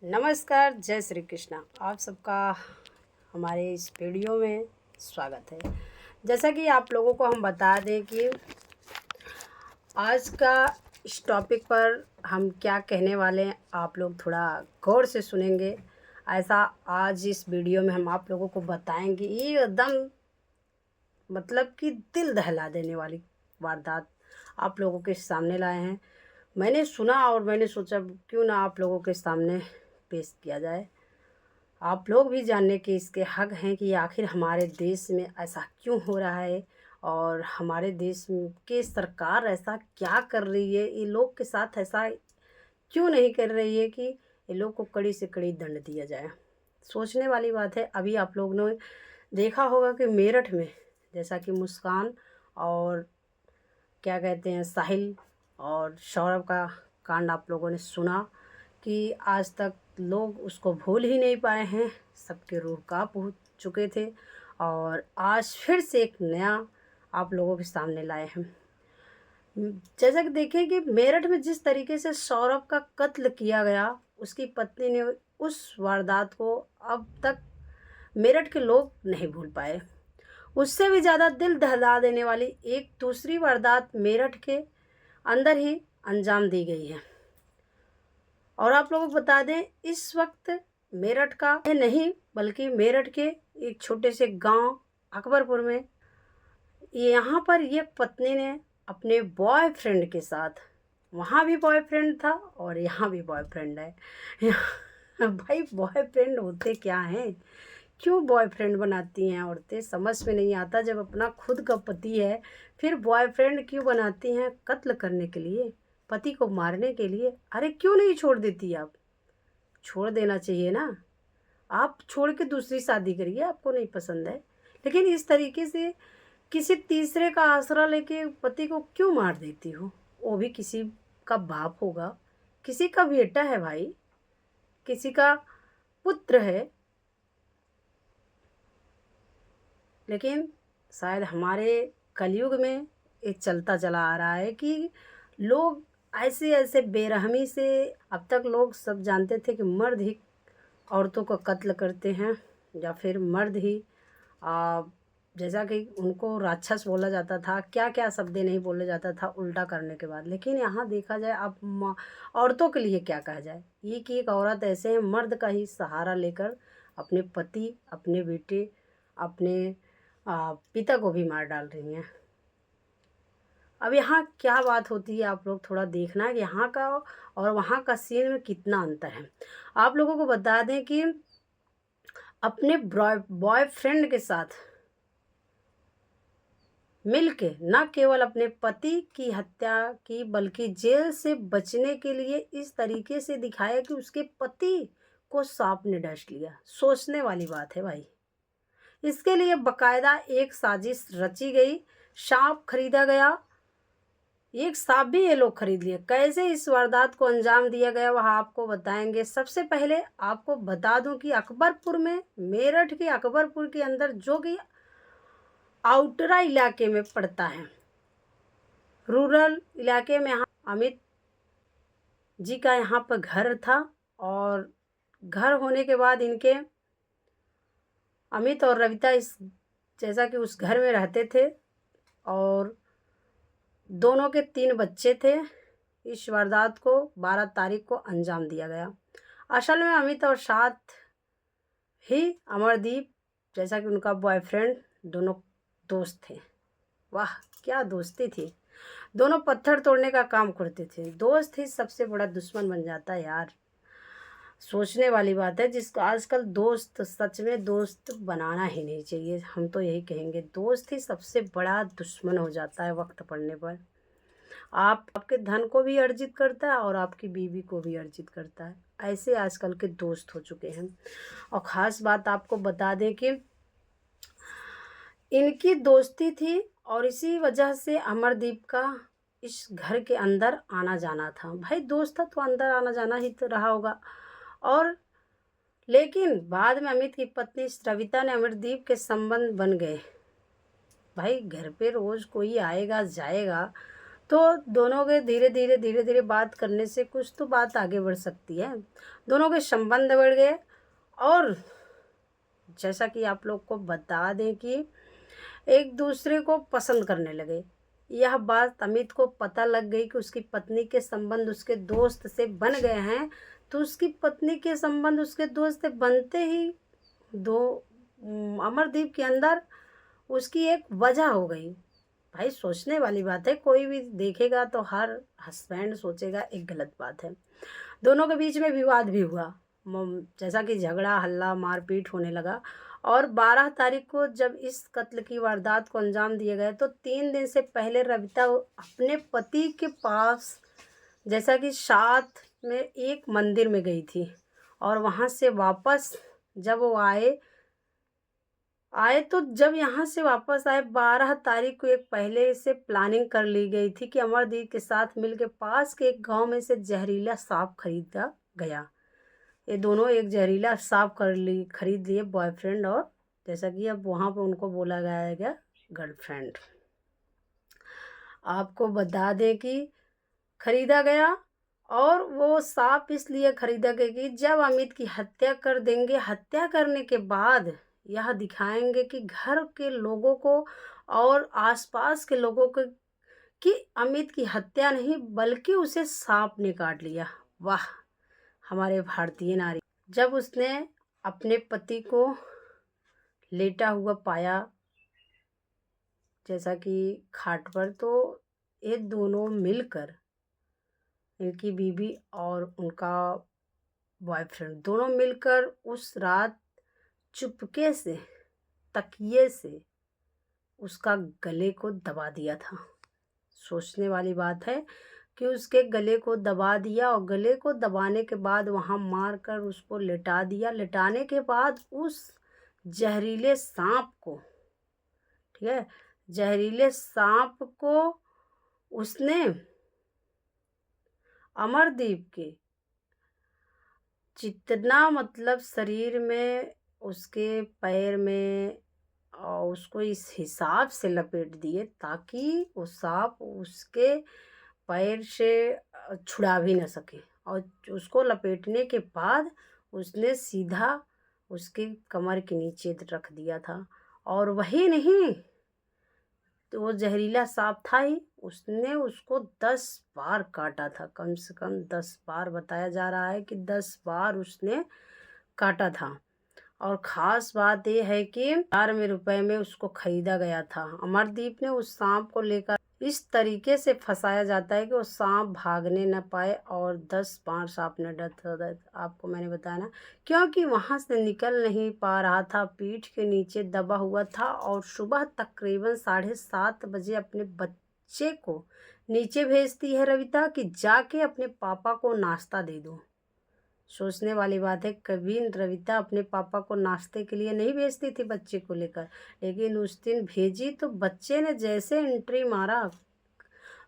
नमस्कार, जय श्री कृष्णा। आप सबका हमारे इस वीडियो में स्वागत है। जैसा कि आप लोगों को हम बता दें कि आज का इस टॉपिक पर हम क्या कहने वाले हैं, आप लोग थोड़ा गौर से सुनेंगे। ऐसा आज इस वीडियो में हम आप लोगों को बताएंगे, ये एकदम मतलब कि दिल दहला देने वाली वारदात आप लोगों के सामने लाए हैं। मैंने सुना और मैंने सोचा क्यों ना आप लोगों के सामने पेश किया जाए। आप लोग भी जानने के इसके हक हैं कि आखिर हमारे देश में ऐसा क्यों हो रहा है और हमारे देश की सरकार ऐसा क्या कर रही है, ये लोग के साथ ऐसा क्यों नहीं कर रही है कि ये लोग को कड़ी से कड़ी दंड दिया जाए। सोचने वाली बात है। अभी आप लोग ने देखा होगा कि मेरठ में जैसा कि मुस्कान और क्या कहते हैं साहिल और सौरभ का कांड आप लोगों ने सुना कि आज तक लोग उसको भूल ही नहीं पाए हैं। सबके रूह कांप हो चुके थे और आज फिर से एक नया आप लोगों के सामने लाए हैं। जैसा कि देखें कि मेरठ में जिस तरीके से सौरभ का कत्ल किया गया, उसकी पत्नी ने उस वारदात को अब तक मेरठ के लोग नहीं भूल पाए। उससे भी ज़्यादा दिल दहला देने वाली एक दूसरी वारदात मेरठ के अंदर ही अंजाम दी गई है। और आप लोगों को बता दें, इस वक्त मेरठ का नहीं बल्कि मेरठ के एक छोटे से गांव अकबरपुर में यहाँ पर ये पत्नी ने अपने बॉयफ्रेंड के साथ, वहाँ भी बॉयफ्रेंड था और यहाँ भी बॉयफ्रेंड है। भाई बॉयफ्रेंड होते क्या हैं, क्यों बॉयफ्रेंड बनाती हैं औरतें, समझ में नहीं आता। जब अपना खुद का पति है फिर बॉयफ्रेंड क्यों बनाती हैं? कत्ल करने के लिए, पति को मारने के लिए। अरे क्यों नहीं छोड़ देती आप? छोड़ देना चाहिए ना। आप छोड़ के दूसरी शादी करिए, आपको नहीं पसंद है। लेकिन इस तरीके से किसी तीसरे का आसरा लेके पति को क्यों मार देती हो? वो भी किसी का बाप होगा, किसी का बेटा है भाई, किसी का पुत्र है। लेकिन शायद हमारे कलयुग में ये चलता चला आ रहा है कि लोग ऐसे ऐसे बेरहमी से, अब तक लोग सब जानते थे कि मर्द ही औरतों का कत्ल करते हैं या फिर मर्द ही जैसा कि उनको राक्षस बोला जाता था, क्या क्या शब्द नहीं बोला जाता था उल्टा करने के बाद। लेकिन यहाँ देखा जाए अब औरतों के लिए क्या कहा जाए, ये कि एक औरत ऐसे है मर्द का ही सहारा लेकर अपने पति, अपने बेटे, अपने पिता को भी मार डाल रही हैं। अब यहाँ क्या बात होती है, आप लोग थोड़ा देखना है कि यहाँ का और वहाँ का सीन में कितना अंतर है। आप लोगों को बता दें कि अपने बॉयफ्रेंड के साथ मिलके न केवल अपने पति की हत्या की बल्कि जेल से बचने के लिए इस तरीके से दिखाया कि उसके पति को सांप ने डस लिया। सोचने वाली बात है भाई। इसके लिए बकायदा एक साजिश रची गई, सांप खरीदा गया, एक सांप भी ये लोग खरीद लिए। कैसे इस वारदात को अंजाम दिया गया वह आपको बताएंगे। सबसे पहले आपको बता दूं कि अकबरपुर में, मेरठ के अकबरपुर के अंदर जो कि आउटरा इलाके में पड़ता है, रूरल इलाके में, यहाँ अमित जी का यहाँ पर घर था। और घर होने के बाद इनके अमित और रविता इस जैसा कि उस घर में रहते थे और दोनों के 3 बच्चे थे। इस वारदात को 12 तारीख को अंजाम दिया गया। असल में अमित और साथ ही अमरदीप जैसा कि उनका बॉयफ्रेंड, दोनों दोस्त थे। वाह क्या दोस्ती थी। दोनों पत्थर तोड़ने का काम करते थे। दोस्त ही सबसे बड़ा दुश्मन बन जाता है यार। सोचने वाली बात है। जिसको आजकल दोस्त, सच में दोस्त बनाना ही नहीं चाहिए। हम तो यही कहेंगे, दोस्त ही सबसे बड़ा दुश्मन हो जाता है वक्त पड़ने पर। आपके धन को भी अर्जित करता है और आपकी बीवी को भी अर्जित करता है। ऐसे आजकल के दोस्त हो चुके हैं। और ख़ास बात आपको बता दें कि इनकी दोस्ती थी और इसी वजह से अमरदीप का इस घर के अंदर आना जाना था। भाई दोस्त था तो अंदर आना जाना ही तो रहा होगा। और लेकिन बाद में अमित की पत्नी रविता ने अमरदीप के संबंध बन गए। भाई घर पे रोज़ कोई आएगा जाएगा तो दोनों के धीरे धीरे बात करने से कुछ तो बात आगे बढ़ सकती है। दोनों के संबंध बढ़ गए और जैसा कि आप लोग को बता दें कि एक दूसरे को पसंद करने लगे। यह बात अमित को पता लग गई कि उसकी पत्नी के संबंध उसके दोस्त से बन गए हैं। तो उसकी पत्नी के संबंध उसके दोस्त से बनते ही दो अमरदीप के अंदर उसकी एक वजह हो गई। भाई सोचने वाली बात है, कोई भी देखेगा तो हर हस्बैंड सोचेगा एक गलत बात है। दोनों के बीच में विवाद भी हुआ, जैसा कि झगड़ा हल्ला मारपीट होने लगा। और 12 तारीख को जब इस कत्ल की वारदात को अंजाम दिया गया तो 3 दिन से पहले रविता अपने पति के पास, जैसा कि साथ में एक मंदिर में गई थी और वहाँ से वापस जब वो आए तो जब यहाँ से वापस आए 12 तारीख को एक पहले से प्लानिंग कर ली गई थी कि अमरदीप के साथ मिलकर पास के एक गांव में से जहरीला सांप खरीदा गया। ये दोनों एक जहरीला सांप खरीद लिए बॉयफ्रेंड और जैसा कि अब वहाँ पे उनको बोला गया गर्लफ्रेंड। आपको बता दें कि खरीदा गया और वो सांप इसलिए खरीदा गया कि जब अमित की हत्या कर देंगे, हत्या करने के बाद यह दिखाएंगे कि घर के लोगों को और आसपास के लोगों को कि अमित की हत्या नहीं बल्कि उसे सांप ने काट लिया। वाह हमारे भारतीय नारी। जब उसने अपने पति को लेटा हुआ पाया जैसा कि खाट पर, तो ये दोनों मिलकर, इनकी बीवी और उनका बॉयफ्रेंड दोनों मिलकर उस रात चुपके से तकिए से उसका गले को दबा दिया था। सोचने वाली बात है कि उसके गले को दबा दिया और गले को दबाने के बाद वहाँ मार कर उसको लिटा दिया। लिटाने के बाद उस जहरीले सांप को, ठीक है, जहरीले सांप को उसने अमरदीप के जितना मतलब शरीर में, उसके पैर में और उसको इस हिसाब से लपेट दिए ताकि वो सांप उसके पैर से छुड़ा भी न सके। और उसको लपेटने के बाद उसने सीधा उसके कमर के नीचे रख दिया था। और वही नहीं, तो वो जहरीला सांप था ही, उसने उसको 10 बार काटा था, कम से कम 10 बार बताया जा रहा है कि 10 बार उसने काटा था। और ख़ास बात ये है कि 4 रुपए में उसको खरीदा गया था। अमरदीप ने उस सांप को लेकर इस तरीके से फंसाया जाता है कि वो सांप भागने न पाए और 10 बार सांप ने डेथ हो गया। आपको मैंने बताया ना, क्योंकि वहाँ से निकल नहीं पा रहा था, पीठ के नीचे दबा हुआ था। और सुबह तकरीबन 7:30 बजे अपने बच्चे को नीचे भेजती है रविता कि जाके अपने पापा को नाश्ता दे दो। सोचने वाली बात है, कभी रविता अपने पापा को नाश्ते के लिए नहीं भेजती थी बच्चे को लेकर, लेकिन उस दिन भेजी तो बच्चे ने जैसे एंट्री मारा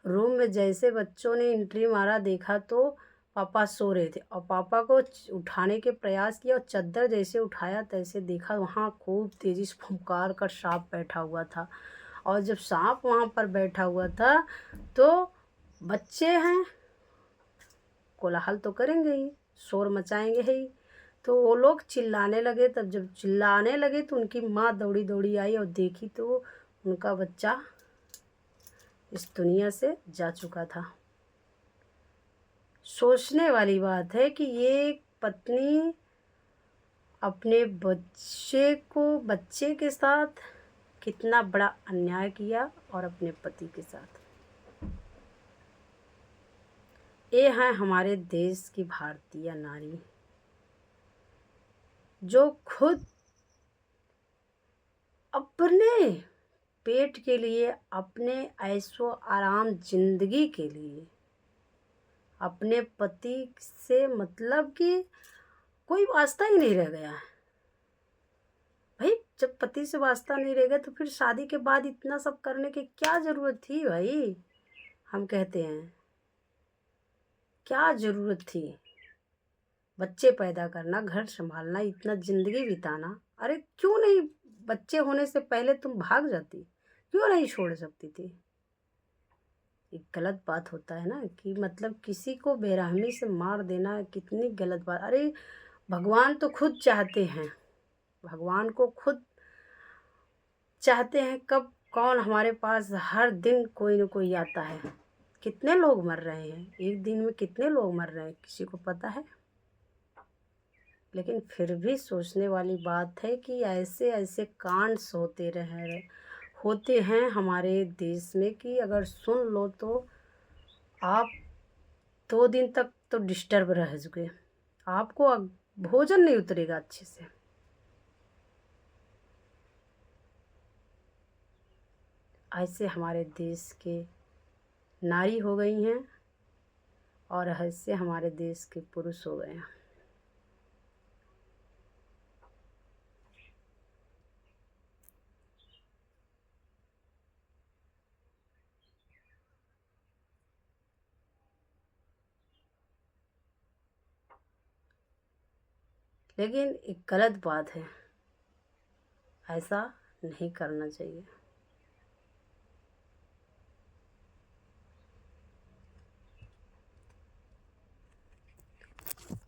रूम में, जैसे बच्चों ने एंट्री मारा देखा तो पापा सो रहे थे और पापा को उठाने के प्रयास किया और चद्दर जैसे उठाया तैसे देखा वहाँ खूब तेज़ी से फुंकार कर सांप बैठा हुआ था। और जब सांप वहाँ पर बैठा हुआ था तो बच्चे हैं, कोलाहल तो करेंगे ही, शोर मचाएंगे ही, तो वो लोग चिल्लाने लगे। तब जब चिल्लाने लगे तो उनकी माँ दौड़ी दौड़ी आई और देखी तो उनका बच्चा इस दुनिया से जा चुका था। सोचने वाली बात है कि ये पत्नी अपने बच्चे के साथ कितना बड़ा अन्याय किया और अपने पति के साथ। ये है हमारे देश की भारतीय नारी जो खुद अपने पेट के लिए, अपने ऐशो आराम जिंदगी के लिए अपने पति से मतलब कि कोई वास्ता ही नहीं रह गया है। भाई जब पति से वास्ता नहीं रह गया तो फिर शादी के बाद इतना सब करने की क्या ज़रूरत थी भाई? हम कहते हैं क्या ज़रूरत थी? बच्चे पैदा करना, घर संभालना, इतना ज़िंदगी बिताना, अरे क्यों नहीं बच्चे होने से पहले तुम भाग जाती? क्यों नहीं छोड़ सकती थी? एक गलत बात होता है ना कि मतलब किसी को बेरहमी से मार देना कितनी गलत बात। अरे भगवान तो खुद चाहते हैं, भगवान को खुद चाहते हैं। कब कौन हमारे पास हर दिन कोई न कोई आता है। कितने लोग मर रहे हैं एक दिन में, कितने लोग मर रहे हैं किसी को पता है। लेकिन फिर भी सोचने वाली बात है कि ऐसे ऐसे कांड होते हैं हमारे देश में कि अगर सुन लो तो आप 2 दिन तक तो डिस्टर्ब रह चुके, आपको भोजन नहीं उतरेगा अच्छे से। ऐसे हमारे देश के नारी हो गई हैं और ऐसे हमारे देश के पुरुष हो गए हैं। लेकिन एक गलत बात है, ऐसा नहीं करना चाहिए।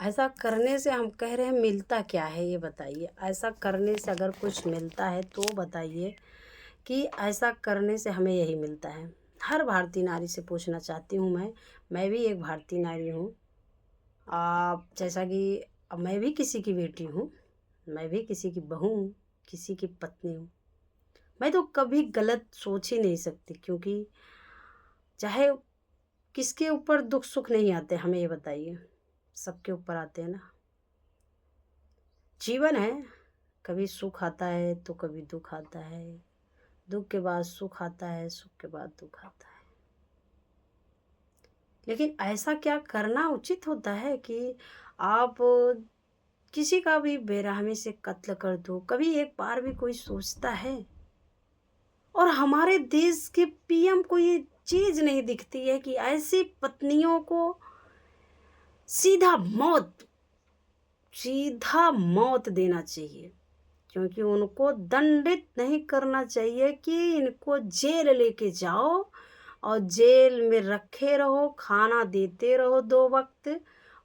ऐसा करने से हम कह रहे हैं मिलता क्या है ये बताइए। ऐसा करने से अगर कुछ मिलता है तो बताइए कि ऐसा करने से हमें यही मिलता है। हर भारतीय नारी से पूछना चाहती हूँ मैं भी एक भारतीय नारी हूँ। आप जैसा कि अब मैं भी किसी की बेटी हूँ, मैं भी किसी की बहू हूँ, किसी की पत्नी हूँ। मैं तो कभी गलत सोच ही नहीं सकती, क्योंकि चाहे किसके ऊपर दुख सुख नहीं आते हमें ये बताइए, सबके ऊपर आते हैं ना। जीवन है, कभी सुख आता है तो कभी दुख आता है, दुख के बाद सुख आता है, सुख के बाद दुख आता है। लेकिन ऐसा क्या करना उचित होता है कि आप किसी का भी बेरहमी से कत्ल कर दो? कभी एक बार भी कोई सोचता है? और हमारे देश के पीएम को ये चीज़ नहीं दिखती है कि ऐसी पत्नियों को सीधा मौत देना चाहिए, क्योंकि उनको दंडित नहीं करना चाहिए कि इनको जेल लेके जाओ और जेल में रखे रहो, खाना देते रहो 2 वक्त,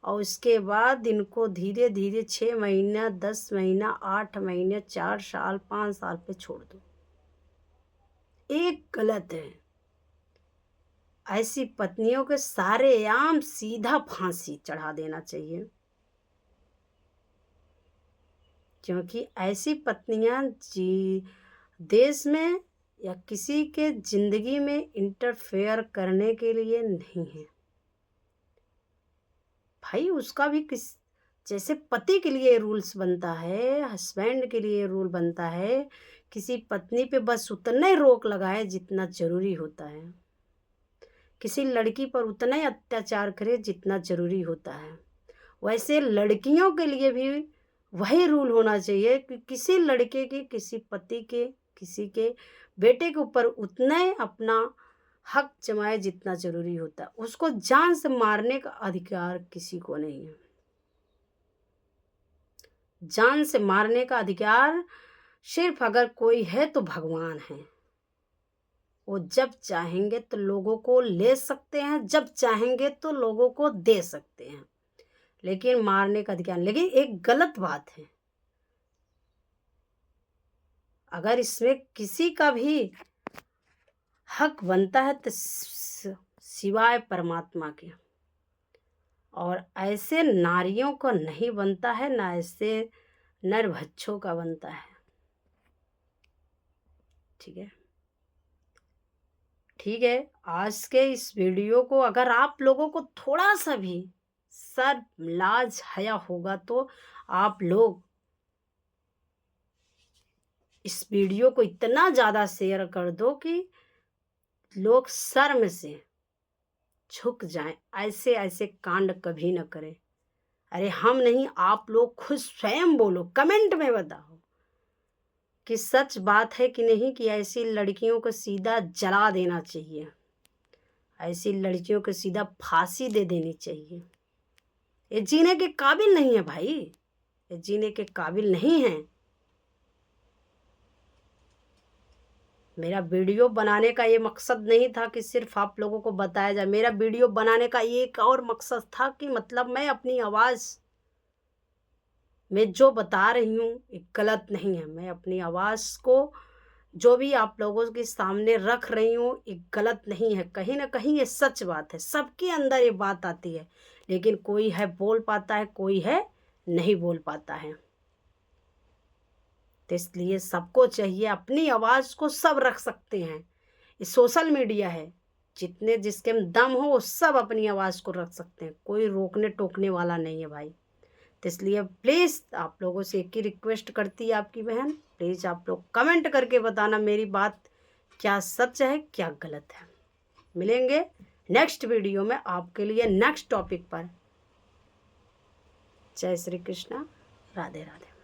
और उसके बाद इनको धीरे धीरे 6 महीना, 10 महीना, 8 महीने, 4 साल, 5 साल पे छोड़ दो। एक गलत है, ऐसी पत्नियों के सारेआम सीधा फांसी चढ़ा देना चाहिए, क्योंकि ऐसी पत्नियां देश में या किसी के जिंदगी में इंटरफेयर करने के लिए नहीं है। भाई उसका भी जैसे पति के लिए रूल्स बनता है, हस्बैंड के लिए रूल बनता है, किसी पत्नी पे बस उतना ही रोक लगाए जितना जरूरी होता है, किसी लड़की पर उतना ही अत्याचार करे जितना जरूरी होता है। वैसे लड़कियों के लिए भी वही रूल होना चाहिए कि किसी लड़के के, किसी पति के, किसी के बेटे के ऊपर उतना ही अपना हक जमाए जितना जरूरी होता है। उसको जान से मारने का अधिकार किसी को नहीं है। जान से मारने का अधिकार सिर्फ अगर कोई है तो भगवान है। वो जब चाहेंगे तो लोगों को ले सकते हैं, जब चाहेंगे तो लोगों को दे सकते हैं, लेकिन मारने का अधिकार। लेकिन एक गलत बात है, अगर इसमें किसी का भी हक बनता है तो सिवाय परमात्मा के, और ऐसे नारियों को नहीं बनता है, ना ऐसे नरभक्षों का बनता है। ठीक है, ठीक है। आज के इस वीडियो को अगर आप लोगों को थोड़ा सा भी सर लाज हया होगा तो आप लोग इस वीडियो को इतना ज़्यादा शेयर कर दो कि लोग शर्म से झुक जाएं, ऐसे ऐसे कांड कभी न करें। अरे हम नहीं, आप लोग खुद स्वयं बोलो, कमेंट में बताओ कि सच बात है कि नहीं, कि ऐसी लड़कियों को सीधा जला देना चाहिए, ऐसी लड़कियों को सीधा फांसी दे देनी चाहिए। ये जीने के काबिल नहीं है भाई, ये जीने के काबिल नहीं है। मेरा वीडियो बनाने का ये मकसद नहीं था कि सिर्फ आप लोगों को बताया जाए। मेरा वीडियो बनाने का एक और मकसद था कि मतलब मैं अपनी आवाज़ में जो बता रही हूँ ये गलत नहीं है। मैं अपनी आवाज़ को जो भी आप लोगों के सामने रख रही हूँ ये गलत नहीं है, कहीं ना कहीं ये सच बात है। सबके अंदर ये बात आती है, लेकिन कोई है बोल पाता है, कोई है नहीं बोल पाता है। तो इसलिए सबको चाहिए, अपनी आवाज़ को सब रख सकते हैं। ये सोशल मीडिया है, जितने जिसके में दम हो वो सब अपनी आवाज़ को रख सकते हैं, कोई रोकने टोकने वाला नहीं है भाई। तो इसलिए प्लीज़ आप लोगों से एक ही रिक्वेस्ट करती है आपकी बहन, प्लीज़ आप लोग कमेंट करके बताना मेरी बात क्या सच है क्या गलत है। मिलेंगे नेक्स्ट वीडियो में आपके लिए नेक्स्ट टॉपिक पर। जय श्री कृष्णा, राधे राधे।